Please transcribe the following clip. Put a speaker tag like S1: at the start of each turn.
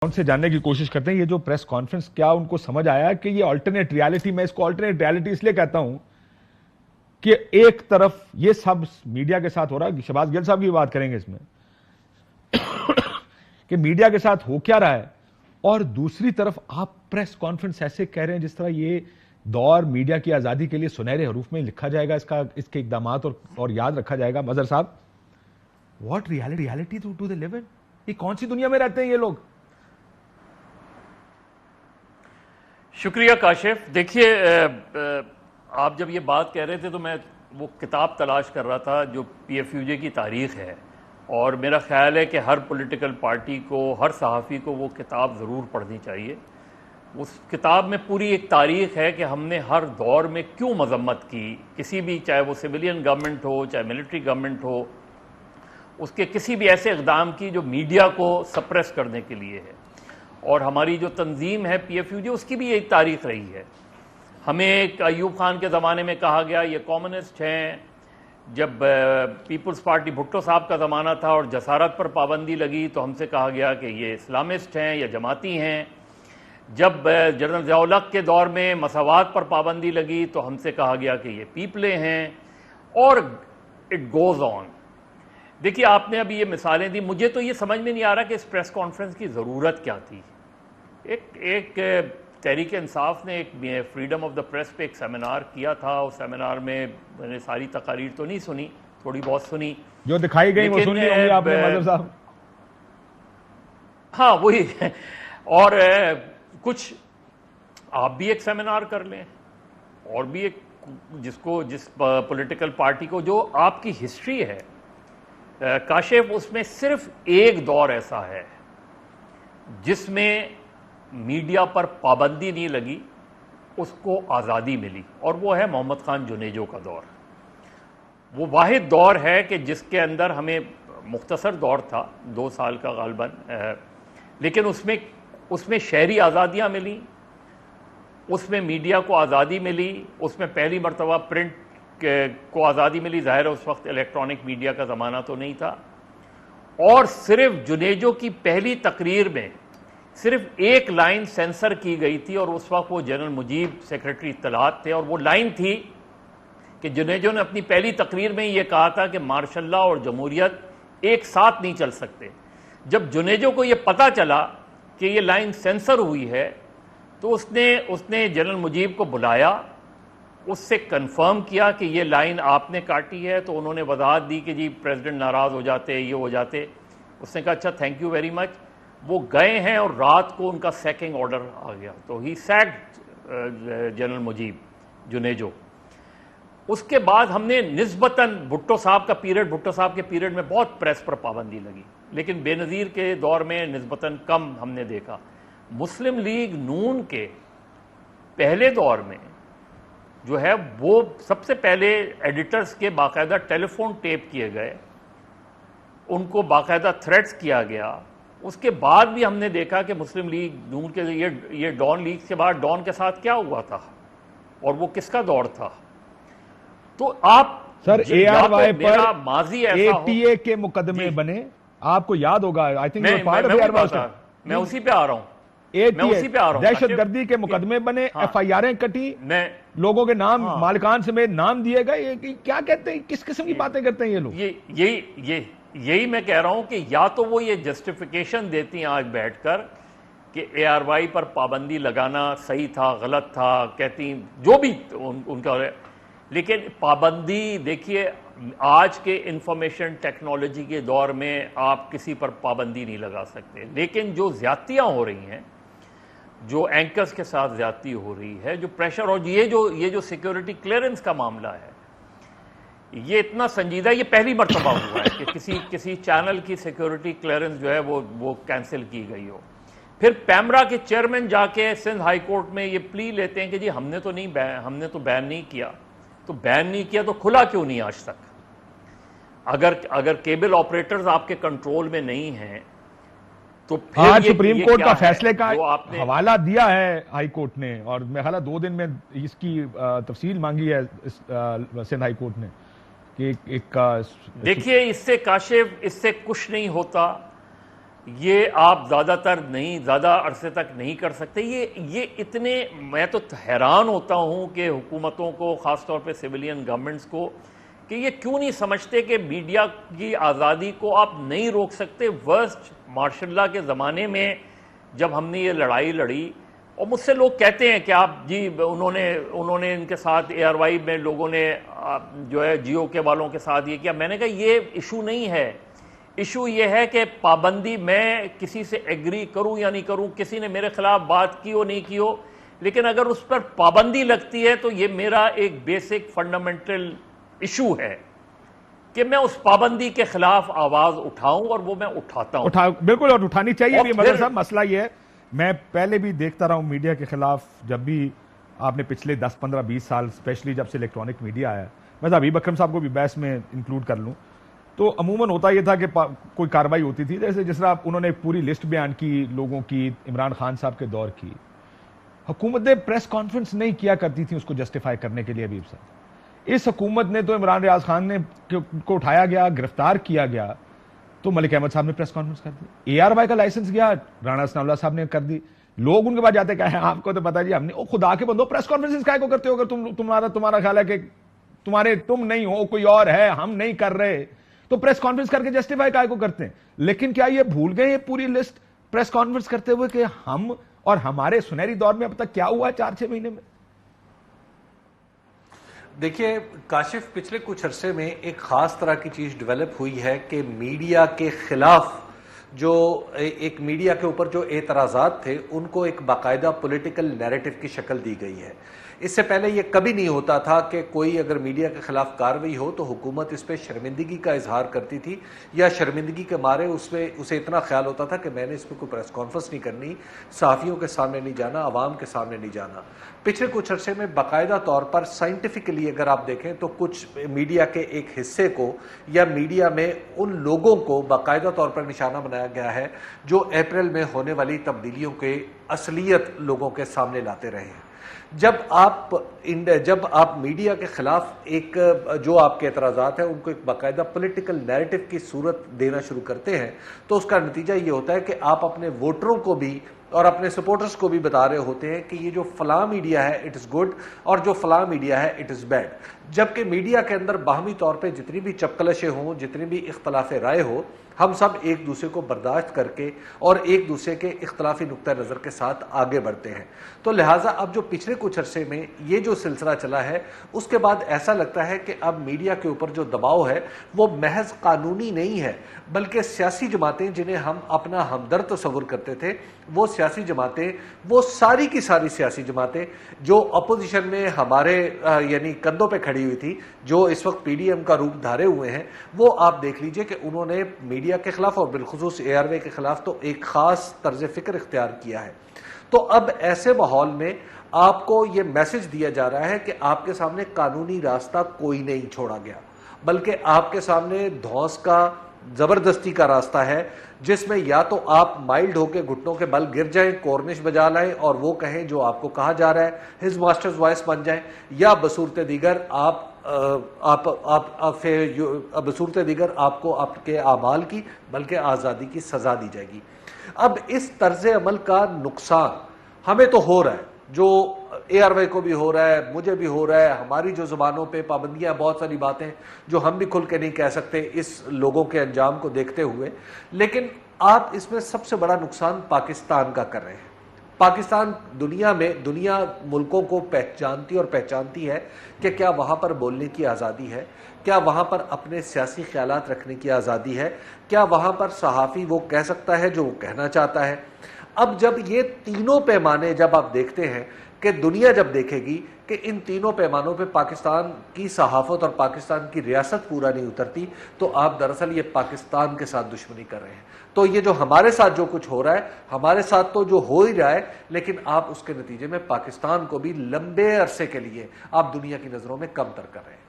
S1: ان سے جاننے کی کوشش کرتے ہیں یہ جو پریس کانفرنس کیا ان کو سمجھ آیا کہ یہ آلٹرنیٹ ریالٹی، میں اس کو آلٹرنیٹ ریالٹی اس لیے کہتا ہوں کہ ایک طرف یہ سب میڈیا کے ساتھ ہو رہا ہے، شہباز گل صاحب کی بات کریں گے اس میں کہ میڈیا کے ساتھ ہو کیا رہا ہے، اور دوسری طرف آپ پریس کانفرنس ایسے کہہ رہے ہیں جس طرح یہ دور میڈیا کی آزادی کے لیے سنہرے حروف میں لکھا جائے گا، اس کے اقدامات اور یاد رکھا جائے گا. مظہر صاحب، واٹ ریالٹی ٹو دے لیو ان، یہ کون سی دنیا میں رہتے ہیں یہ لوگ؟
S2: شکریہ کاشف. دیکھیے آپ جب یہ بات کہہ رہے تھے تو میں وہ کتاب تلاش کر رہا تھا جو پی ایف یو جے کی تاریخ ہے، اور میرا خیال ہے کہ ہر پولیٹیکل پارٹی کو، ہر صحافی کو وہ کتاب ضرور پڑھنی چاہیے. اس کتاب میں پوری ایک تاریخ ہے کہ ہم نے ہر دور میں کیوں مذمت کی، کسی بھی، چاہے وہ سویلین گورنمنٹ ہو چاہے ملٹری گورنمنٹ ہو، اس کے کسی بھی ایسے اقدام کی جو میڈیا کو سپریس کرنے کے لیے ہے. اور ہماری جو تنظیم ہے پی ایف یو جے، اس کی بھی ایک تاریخ رہی ہے. ہمیں ایک ایوب خان کے زمانے میں کہا گیا یہ کمیونسٹ ہیں، جب پیپلز پارٹی بھٹو صاحب کا زمانہ تھا اور جسارت پر پابندی لگی تو ہم سے کہا گیا کہ یہ اسلامسٹ ہیں یا جماعتی ہیں. جب جنرل ضیاء الحق کے دور میں مساوات پر پابندی لگی تو ہم سے کہا گیا کہ یہ پیپلے ہیں، اور اٹ گوز آن. دیکھیے آپ نے ابھی یہ مثالیں دی، مجھے تو یہ سمجھ میں نہیں آ رہا کہ اس پریس کانفرنس کی ضرورت کیا تھی. ایک تحریک انصاف نے ایک فریڈم آف دا پریس پہ ایک سیمینار کیا تھا. اس سیمینار میں نے ساری تقاریر تو نہیں سنی، تھوڑی بہت سنی
S1: جو دکھائی گئی وہ سنی ہوں گی آپ نے مظہر صاحب.
S2: ہاں وہی. اور کچھ آپ بھی ایک سیمینار کر لیں، اور بھی ایک جس پولیٹیکل پارٹی کو جو آپ کی ہسٹری ہے کاشف، اس میں صرف ایک دور ایسا ہے جس میں میڈیا پر پابندی نہیں لگی، اس کو آزادی ملی، اور وہ ہے محمد خان جنیجو کا دور. وہ واحد دور ہے کہ جس کے اندر ہمیں، مختصر دور تھا 2 سال کا غالباً، لیکن اس میں شہری آزادیاں ملیں، اس میں میڈیا کو آزادی ملی، اس میں پہلی مرتبہ پرنٹ کو آزادی ملی. ظاہر ہے اس وقت الیکٹرانک میڈیا کا زمانہ تو نہیں تھا. اور صرف جنیجو کی پہلی تقریر میں صرف ایک لائن سینسر کی گئی تھی، اور اس وقت وہ جنرل مجیب سیکرٹری اطلاعات تھے، اور وہ لائن تھی کہ جنیجو نے اپنی پہلی تقریر میں یہ کہا تھا کہ مارشل لا اور جمہوریت ایک ساتھ نہیں چل سکتے. جب جنیجو کو یہ پتا چلا کہ یہ لائن سینسر ہوئی ہے تو اس نے جنرل مجیب کو بلایا، اس سے کنفرم کیا کہ یہ لائن آپ نے کاٹی ہے. تو انہوں نے وضاحت دی کہ جی پریزیڈنٹ ناراض ہو جاتے، یہ ہو جاتے. اس نے کہا اچھا تھینک یو ویری مچ. وہ گئے ہیں اور رات کو ان کا سیکنگ آرڈر آ گیا، تو ہی سیکڈ جنرل مجیب جنیجو. اس کے بعد ہم نے نسبتاً بھٹو صاحب کے پیریڈ میں بہت پریس پر پابندی لگی، لیکن بے نظیر کے دور میں نسبتاً کم ہم نے دیکھا. مسلم لیگ نون کے پہلے دور میں جو ہے وہ سب سے پہلے ایڈیٹرز کے باقاعدہ ٹیلی فون ٹیپ کیے گئے، ان کو باقاعدہ تھریٹس کیا گیا. اس کے بعد بھی ہم نے دیکھا کہ مسلم لیگ نون کے یہ ڈان لیگ کے بعد ڈان کے ساتھ کیا ہوا تھا اور وہ کس کا دور تھا. تو آپ
S1: سر اے آر وائی پر
S2: ماضی
S1: اے
S2: ایسا
S1: ٹی اے کے مقدمے بنے، آپ کو یاد ہوگا، آئی تھنک
S2: میں اسی پہ آ رہا ہوں.
S1: دہشت گردی کے مقدمے بنے، ایف آئی آریں کٹی، لوگوں کے نام مالکان سمیت نام دیے گئے. کیا کہتے ہیں، کس قسم کی باتیں کرتے ہیں یہ لوگ؟
S2: یہی میں کہہ رہا ہوں کہ یا تو وہ یہ جسٹیفیکیشن دیتی ہیں آج بیٹھ کر کہ اے آر وائی پر پابندی لگانا صحیح تھا، غلط تھا، کہتی جو بھی ان کا. لیکن پابندی، دیکھیے آج کے انفارمیشن ٹیکنالوجی کے دور میں آپ کسی پر پابندی نہیں لگا سکتے. لیکن جو زیادتیاں ہو رہی ہیں، جو اینکرز کے ساتھ زیادتی ہو رہی ہے، جو پریشر، اور یہ جو سیکیورٹی کلیئرنس کا معاملہ ہے، یہ اتنا سنجیدہ، یہ پہلی مرتبہ ہوا ہے کہ کسی چینل کی سیکیورٹی کلیئرنس جو ہے وہ کینسل کی گئی ہو. پھر پیمرا کے چیئرمین جا کے سندھ ہائی کورٹ میں یہ پلی لیتے ہیں کہ جی ہم نے تو بین نہیں کیا. تو بین نہیں کیا تو کھلا کیوں نہیں آج تک؟ اگر کیبل آپریٹرز آپ کے کنٹرول میں نہیں ہیں تو پھر
S1: آج سپریم کورٹ کا فیصلے کا
S2: حوالہ
S1: دیا ہے ہائی کورٹ نے، اور میں حالہ 2 دن میں اس کی تفصیل مانگی ہے سندھ ہائی کورٹ نے کہ ایک
S2: دیکھیے اس سے کاشف، اس سے کچھ نہیں ہوتا. یہ آپ زیادہ عرصے تک نہیں کر سکتے. یہ اتنے، میں تو حیران ہوتا ہوں کہ حکومتوں کو، خاص طور پہ سویلین گورنمنٹس کو، کہ یہ کیوں نہیں سمجھتے کہ میڈیا کی آزادی کو آپ نہیں روک سکتے. ورسٹ مارشل لا کے زمانے میں جب ہم نے یہ لڑائی لڑی، اور مجھ سے لوگ کہتے ہیں کہ آپ جی انہوں نے ان کے ساتھ ARY میں لوگوں نے جو ہے جیو کے والوں کے ساتھ یہ کیا. میں نے کہا یہ ایشو نہیں ہے. ایشو یہ ہے کہ پابندی، میں کسی سے ایگری کروں یا نہیں کروں، کسی نے میرے خلاف بات کی ہو نہیں کی ہو، لیکن اگر اس پر پابندی لگتی ہے تو یہ میرا ایک بیسک فنڈامنٹل ایشو ہے کہ میں اس پابندی کے خلاف آواز اٹھاؤں، اور وہ میں اٹھاتا ہوں.
S1: بالکل، اور اٹھانی چاہیے بھی.
S2: اور
S1: مظہر
S2: پھر
S1: صاحب مسئلہ یہ ہے، میں پہلے بھی دیکھتا رہا ہوں میڈیا کے خلاف، جب بھی آپ نے پچھلے 10 15 20 سال اسپیشلی جب سے الیکٹرانک میڈیا آیا، میں حبیب اکرم صاحب کو بھی بحث میں انکلوڈ کر لوں، تو عموماً ہوتا یہ تھا کہ کوئی کارروائی ہوتی تھی، جیسے جس طرح انہوں نے ایک پوری لسٹ بیان کی لوگوں کی، عمران خان صاحب کے دور کی، حکومتیں پریس کانفرنس نہیں کیا کرتی تھیں اس کو جسٹیفائی کرنے کے لیے. حبیب صاحب، اس حکومت نے تو عمران ریاض خان نے کو اٹھایا گیا، گرفتار کیا گیا، تو ملک احمد صاحب نے پریس کانفرنس کر دی. ARY کا لائسنس گیا، رانا ثناء اللہ صاحب نے کر دی. لوگ ان کے بعد جاتے کہے آپ کو تو پتا جی ہم نے، خدا کے بندو پریس کانفرنس کائے کو کرتے ہو اگر تمہارا خیال ہے کہ تم نہیں ہو، کوئی اور ہے، ہم نہیں کر رہے، تو پریس کانفرنس کر کے جسٹیفائی کائے کو کرتے ہیں. لیکن کیا یہ بھول گئے یہ پوری لسٹ پریس کانفرنس کرتے ہوئے کہ ہم اور ہمارے سنہری دور میں اب تک کیا ہوا ہے 4-6 مہینے میں؟
S3: دیکھیے کاشف، پچھلے کچھ عرصے میں ایک خاص طرح کی چیز ڈیولپ ہوئی ہے کہ میڈیا کے خلاف جو ایک میڈیا کے اوپر جو اعتراضات تھے ان کو ایک باقاعدہ پولیٹیکل نیریٹو کی شکل دی گئی ہے. اس سے پہلے یہ کبھی نہیں ہوتا تھا کہ کوئی اگر میڈیا کے خلاف کارروائی ہو تو حکومت اس پہ شرمندگی کا اظہار کرتی تھی، یا شرمندگی کے مارے اسے اتنا خیال ہوتا تھا کہ میں نے اس پہ کوئی پریس کانفرنس نہیں کرنی، صحافیوں کے سامنے نہیں جانا، عوام کے سامنے نہیں جانا. پچھلے کچھ عرصے میں باقاعدہ طور پر سائنٹیفکلی اگر آپ دیکھیں تو کچھ میڈیا کے ایک حصے کو یا میڈیا میں ان لوگوں کو باقاعدہ طور پر نشانہ بنایا گیا ہے جو اپریل میں ہونے والی تبدیلیوں کے اصلیت لوگوں کے سامنے لاتے رہے ہیں. جب آپ میڈیا کے خلاف ایک جو آپ کے اعتراضات ہیں ان کو ایک باقاعدہ پولیٹیکل نیریٹو کی صورت دینا شروع کرتے ہیں تو اس کا نتیجہ یہ ہوتا ہے کہ آپ اپنے ووٹروں کو بھی اور اپنے سپورٹرز کو بھی بتا رہے ہوتے ہیں کہ یہ جو فلاں میڈیا ہے اٹ از گڈ اور جو فلاں میڈیا ہے اٹ از بیڈ. جبکہ میڈیا کے اندر باہمی طور پہ جتنی بھی چپکلشیں ہوں، جتنی بھی اختلاف رائے ہو، ہم سب ایک دوسرے کو برداشت کر کے اور ایک دوسرے کے اختلافی نقطہ نظر کے ساتھ آگے بڑھتے ہیں. تو لہٰذا اب جو پچھلے کچھ عرصے میں یہ جو سلسلہ چلا ہے اس کے بعد ایسا لگتا ہے کہ اب میڈیا کے اوپر جو دباؤ ہے وہ محض قانونی نہیں ہے، بلکہ سیاسی جماعتیں جنہیں ہم اپنا ہمدرد تصور کرتے تھے، وہ سیاسی جماعتیں، وہ ساری کی ساری سیاسی جماعتیں جو اپوزیشن میں ہمارے یعنی کندھوں پہ کھڑی ہوئی تھی، جو اس وقت PDM کا روپ دھارے ہوئے ہیں، وہ آپ دیکھ لیجئے کہ انہوں نے میڈیا کے خلاف اور بالخصوص ARY کے خلاف تو ایک خاص طرز فکر اختیار کیا ہے. تو اب ایسے ماحول میں آپ کو یہ میسج دیا جا رہا ہے کہ آپ کے سامنے قانونی راستہ کوئی نہیں چھوڑا گیا، بلکہ آپ کے سامنے دھوس کا، زبردستی کا راستہ ہے، جس میں یا تو آپ مائلڈ ہو کے گھٹنوں کے بل گر جائیں، کورنش بجا لائیں اور وہ کہیں جو آپ کو کہا جا رہا ہے، ہز ماسٹرز وائس بن جائیں، یا بصورت دیگر بصورت دیگر آپ کو آپ کے اعمال کی بلکہ آزادی کی سزا دی جائے گی. اب اس طرز عمل کا نقصان ہمیں تو ہو رہا ہے، جو ARY کو بھی ہو رہا ہے، مجھے بھی ہو رہا ہے، ہماری جو زبانوں پہ پابندیاں، بہت ساری باتیں جو ہم بھی کھل کے نہیں کہہ سکتے اس لوگوں کے انجام کو دیکھتے ہوئے. لیکن آپ اس میں سب سے بڑا نقصان پاکستان کا کر رہے ہیں. پاکستان دنیا ملکوں کو پہچانتی ہے کہ کیا وہاں پر بولنے کی آزادی ہے، کیا وہاں پر اپنے سیاسی خیالات رکھنے کی آزادی ہے، کیا وہاں پر صحافی وہ کہہ سکتا ہے جو وہ کہنا چاہتا ہے. اب جب یہ تینوں پیمانے جب آپ دیکھتے ہیں کہ دنیا جب دیکھے گی کہ ان تینوں پیمانوں پہ پاکستان کی صحافت اور پاکستان کی ریاست پورا نہیں اترتی، تو آپ دراصل یہ پاکستان کے ساتھ دشمنی کر رہے ہیں. تو یہ جو ہمارے ساتھ جو کچھ ہو رہا ہے، ہمارے ساتھ تو جو ہو ہی رہا ہے، لیکن آپ اس کے نتیجے میں پاکستان کو بھی لمبے عرصے کے لیے آپ دنیا کی نظروں میں کم تر کر رہے ہیں.